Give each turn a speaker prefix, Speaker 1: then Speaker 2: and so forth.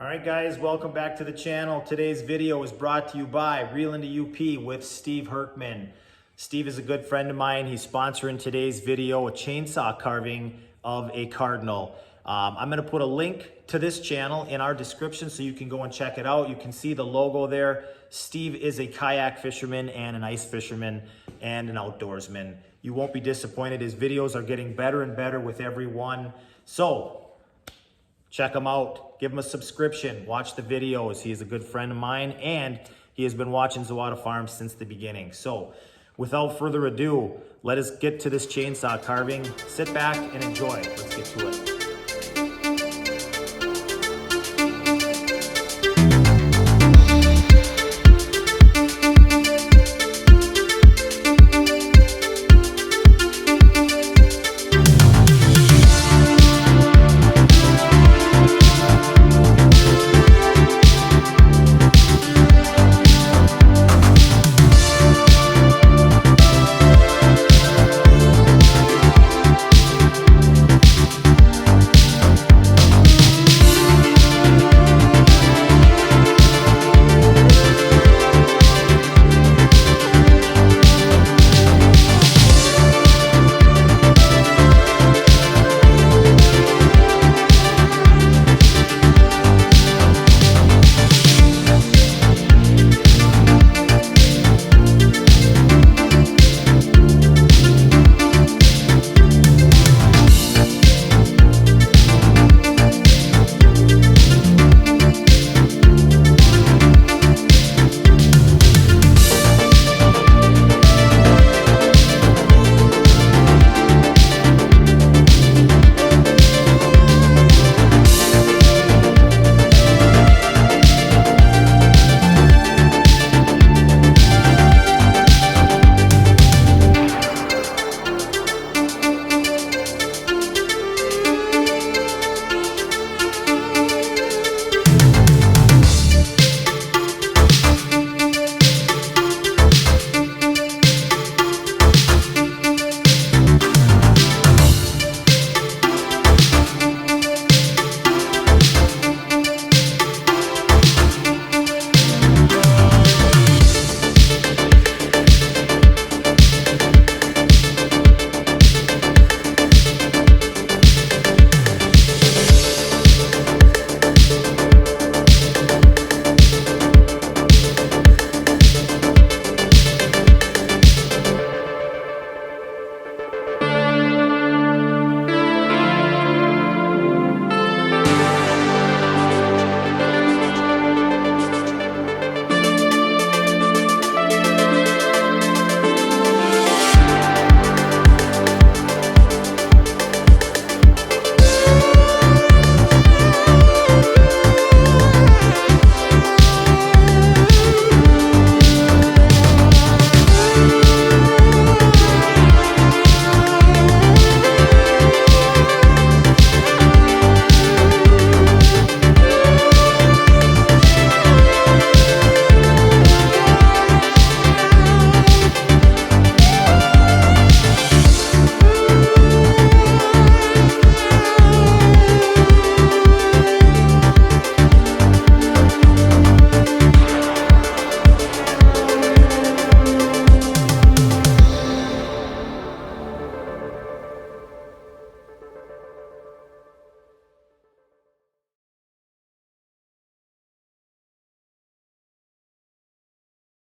Speaker 1: All right, guys, welcome back to the channel. Today's video is brought to you by Reel into UP with Steve Herkman. Steve is a good friend of mine. He's sponsoring today's video, a chainsaw carving of a Cardinal. I'm gonna put a link to this channel in our description so you can go and check it out. You can see the logo there. Steve is a kayak fisherman and an ice fisherman and an outdoorsman. You won't be disappointed. His videos are getting better and better with every one. So, check him out, give him a subscription, watch the videos. He is a good friend of mine and he has been watching Shoutout Farms since the beginning. So without further ado, let us get to this chainsaw carving. Sit back and enjoy. Let's get to it.